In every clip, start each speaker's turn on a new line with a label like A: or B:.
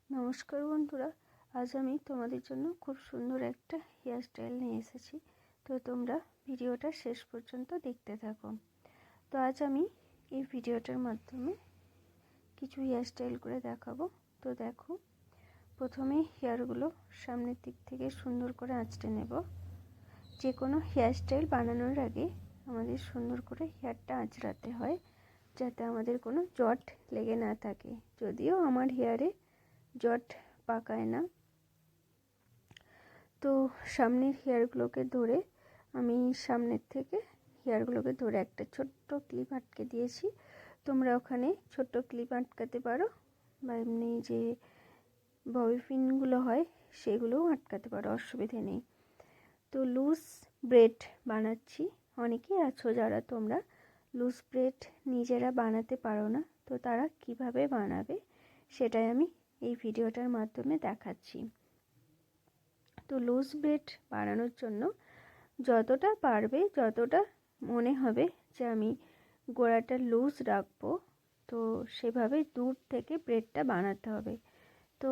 A: নমস্কার বন্ধুরা, আজ আমি তোমাদের জন্য খুব সুন্দর একটা হেয়ার স্টাইল নিয়ে এসেছি। তো তোমরা ভিডিওটা শেষ পর্যন্ত দেখতে থাকো। তো আজ আমি এই ভিডিওটার মাধ্যমে কিছু হেয়ার স্টাইল করে দেখাবো। তো দেখো, প্রথমে হেয়ারগুলো সামনের দিক থেকে সুন্দর করে আঁচড়ে নেব। যে কোনো হেয়ার স্টাইল বানানোর আগে আমাদের সুন্দর করে হেয়ারটা আঁচড়াতে হয়, যাতে আমাদের কোনো জট লেগে না থাকে। যদিও আমার হেয়ারে জট পাকায় না। তো সামনের হেয়ারগুলোকে ধরে আমি সামনের থেকে হেয়ারগুলোকে ধরে একটা ছোট্ট ক্লিপ আটকে দিয়েছি। তোমরা ওখানে ছোট্ট ক্লিপ আটকাতে পারো, বা এমনি যে ববি পিনগুলো হয় সেগুলোও আটকাতে পারো, অসুবিধে নেই। তো লুজ ব্রেড বানাচ্ছি। অনেকেই আছো যারা তোমরা লুজ ব্রেড নিজেরা বানাতে পারো না, তো তারা কিভাবে বানাবে সেটাই আমি এই ভিডিওটার মাধ্যমে দেখাচ্ছি। তো লুজ ব্রেড বানানোর জন্য যতটা পারবে, যতটা মনে হবে যে আমি গোড়াটা লুজ রাখবো, তো সেভাবে দূর থেকে ব্রেডটা বানাতে হবে। তো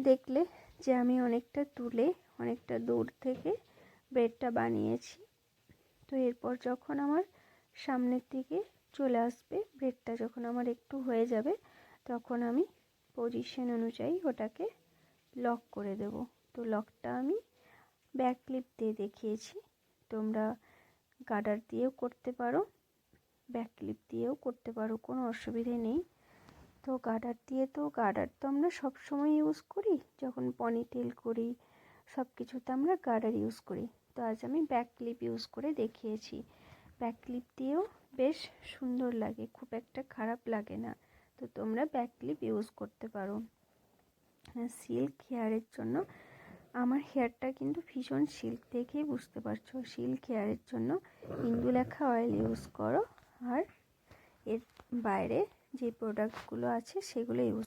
A: দেখলে যে আমি অনেকটা তুলে অনেকটা দূর থেকে ব্রেডটা বানিয়েছি। তো এরপর যখন আমার সামনের দিকে চলে আসবে, ব্রেডটা যখন আমার একটু হয়ে যাবে, তখন আমি পজিশন অনুযায়ী ওটাকে লক করে দেব। তো লকটা আমি ব্যাক ক্লিপ দিয়ে দেখিয়েছি। তোমরা গার্ডার দিয়েও করতে পারো, ব্যাক ক্লিপ দিয়েও করতে পারো, কোনো অসুবিধে নেই। তো গার্ডার তো আমরা সবসময় ইউজ করি, যখন পনিটেল করি সব কিছুতে আমরা গার্ডার ইউজ করি। তো আজ আমি ব্যাক ক্লিপ ইউজ করে দেখিয়েছি। ব্যাক ক্লিপ দিয়েও বেশ সুন্দর লাগে, খুব একটা খারাপ লাগে না। তো তোমরা ব্যাক ক্লিপ ইউজ করতে পারো। সিল্ক হেয়ারের জন্য আমার হেয়ারটা কিন্তু ভীষণ সিল্ক, দেখেই বুঝতে পারছো। সিল্ক হেয়ারের জন্য ইন্দুলেখা অয়েল ইউজ করো, আর এর বাইরে যে প্রোডাক্টগুলো আছে সেগুলো ইউজ